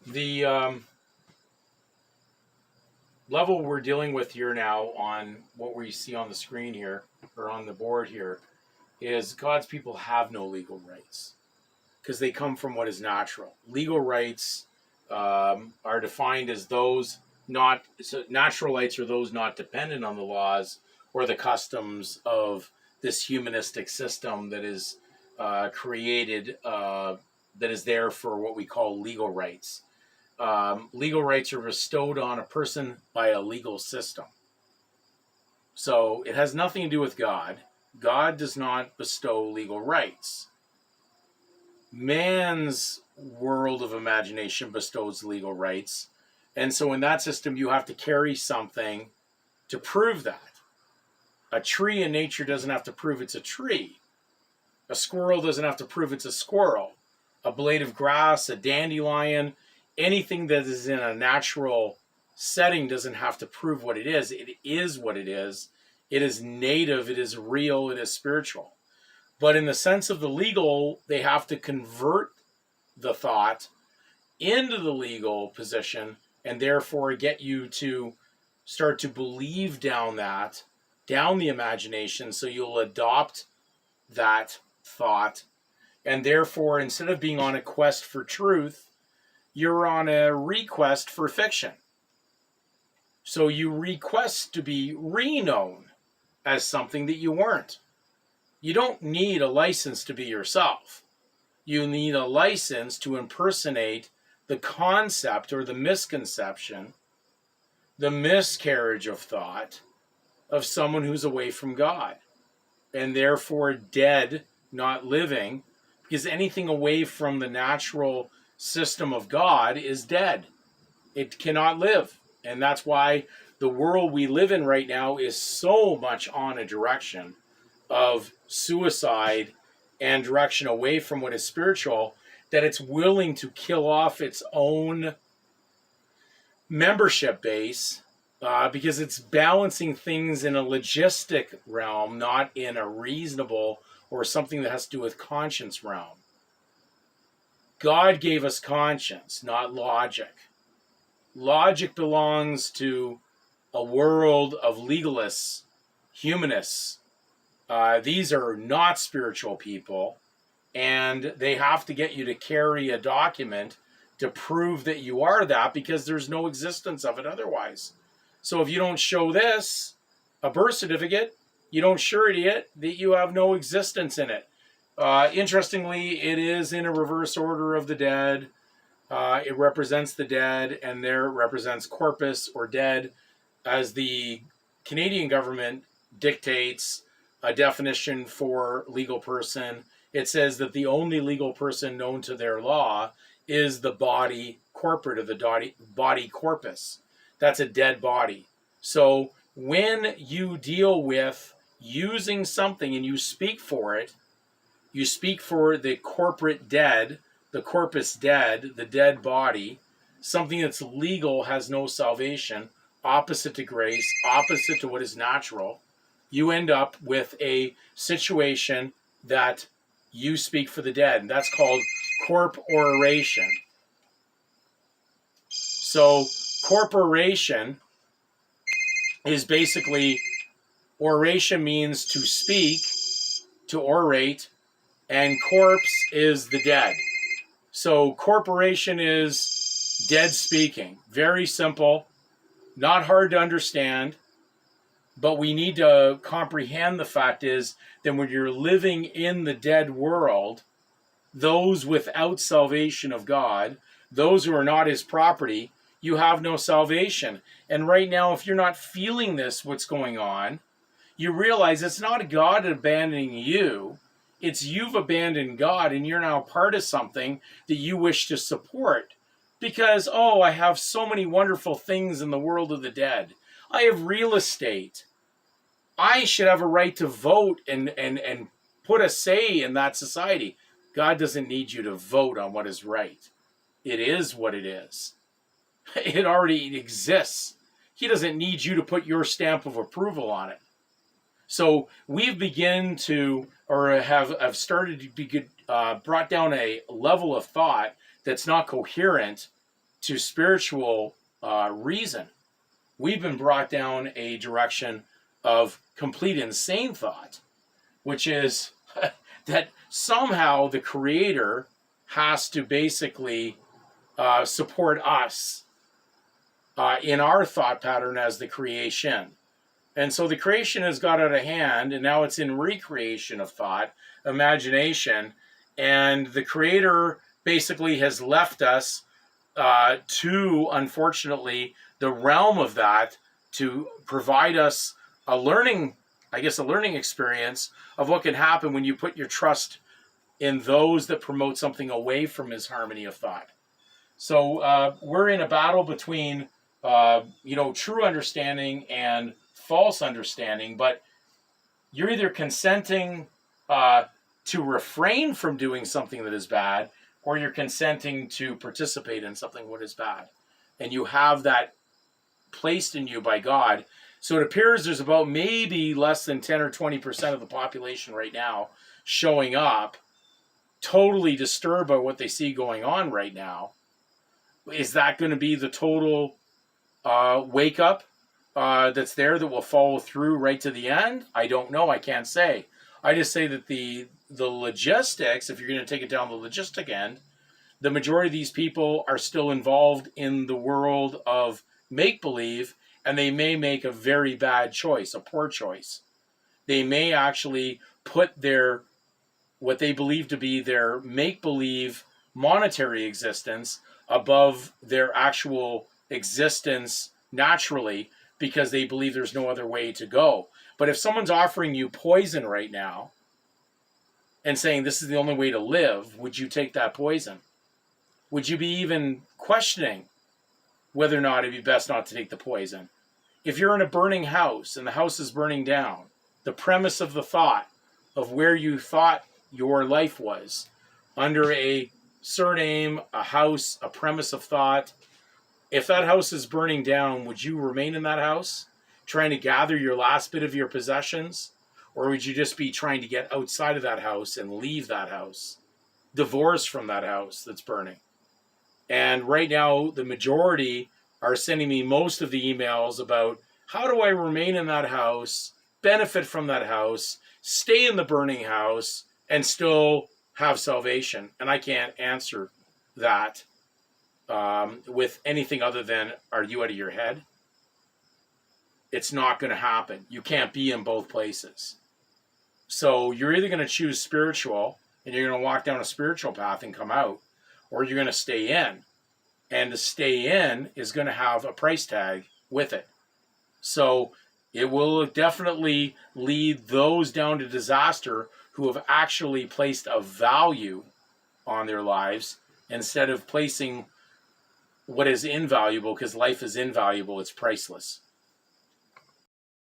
The level we're dealing with here now on what we see on the screen here or on the board here is God's people have no legal rights because they come from what is natural. Legal rights are defined as those not so natural rights are those not dependent on the laws or the customs of this humanistic system that is created that is there for what we call legal rights. Legal rights are bestowed on a person by a legal system. So it has nothing to do with God. God does not bestow legal rights. Man's world of imagination bestows legal rights. And so in that system, you have to carry something to prove that. A tree in nature doesn't have to prove it's a tree. A squirrel doesn't have to prove it's a squirrel. A blade of grass, a dandelion, anything that is in a natural setting doesn't have to prove what it is. It is what it is. It is native, it is real, it is spiritual. But in the sense of the legal, they have to convert the thought into the legal position and therefore get you to start to believe down the imagination, so you'll adopt that thought. And therefore, instead of being on a quest for truth, you're on a request for fiction. So you request to be re-known as something that you weren't. You don't need a license to be yourself. You need a license to impersonate the concept or the misconception, the miscarriage of thought of someone who's away from God and therefore dead, not living, because anything away from the natural system of God is dead. It cannot live. And that's why the world we live in right now is so much on a direction of suicide and direction away from what is spiritual that it's willing to kill off its own membership base because it's balancing things in a logistic realm, not in a reasonable or something that has to do with conscience realm. God gave us conscience, not logic. Logic belongs to a world of legalists, humanists. These are not spiritual people, and they have to get you to carry a document to prove that you are that, because there's no existence of it otherwise. So if you don't show this, a birth certificate, you don't surety it that you have no existence in it. Interestingly, it is in a reverse order of the dead. It represents the dead, and there it represents corpus or dead, as the Canadian government dictates a definition for legal person. It says that the only legal person known to their law is the body corporate, of the body corpus. That's a dead body. So when you deal with using something and you speak for it, you speak for the corporate dead, the corpus dead, the dead body. Something that's legal has no salvation, opposite to grace, opposite to what is natural. You end up with a situation that you speak for the dead, and that's called corporation. So corporation is basically, oration means to speak, to orate, and corpse is the dead. So corporation is dead speaking. Very simple, not hard to understand, but we need to comprehend the fact is that when you're living in the dead world, those without salvation of God, those who are not his property, you have no salvation. And right now, if you're not feeling this, what's going on, you realize it's not God abandoning you. It's you've abandoned God, and you're now part of something that you wish to support. Because, oh, I have so many wonderful things in the world of the dead. I have real estate. I should have a right to vote and put a say in that society. God doesn't need you to vote on what is right. It is what it is. It already exists. He doesn't need you to put your stamp of approval on it. So we've begun to, or have started to be brought down a level of thought that's not coherent to spiritual reason. We've been brought down a direction of complete insane thought, which is that somehow the Creator has to basically support us in our thought pattern as the creation. And so the creation has got out of hand, and now it's in recreation of thought, imagination, and the Creator basically has left us to, unfortunately, the realm of that to provide us a learning experience of what can happen when you put your trust in those that promote something away from His harmony of thought. So we're in a battle between, true understanding and false understanding, but you're either consenting to refrain from doing something that is bad, or you're consenting to participate in something what is bad. And you have that placed in you by God. So it appears there's about maybe less than 10 or 20% of the population right now showing up, totally disturbed by what they see going on right now. Is that going to be the total wake up that's there that will follow through right to the end? I don't know. I can't say. I just say that the logistics, if you're going to take it down the logistic end, the majority of these people are still involved in the world of make-believe, and they may make a very bad choice, a poor choice. They may actually put what they believe to be their make-believe monetary existence above their actual existence naturally, because they believe there's no other way to go. But if someone's offering you poison right now and saying this is the only way to live, would you take that poison? Would you be even questioning whether or not it'd be best not to take the poison? If you're in a burning house and the house is burning down, the premise of the thought of where you thought your life was, under a surname, a house, a premise of thought, if that house is burning down, would you remain in that house, trying to gather your last bit of your possessions? Or would you just be trying to get outside of that house and leave that house, divorced from that house that's burning? And right now, the majority are sending me most of the emails about how do I remain in that house, benefit from that house, stay in the burning house, and still have salvation. And I can't answer that with anything other than, are you out of your head? It's not going to happen. You can't be in both places. So you're either going to choose spiritual, and you're going to walk down a spiritual path and come out, or you're going to stay in. And to stay in is going to have a price tag with it. So it will definitely lead those down to disaster who have actually placed a value on their lives instead of placing what is invaluable, because life is invaluable, it's priceless.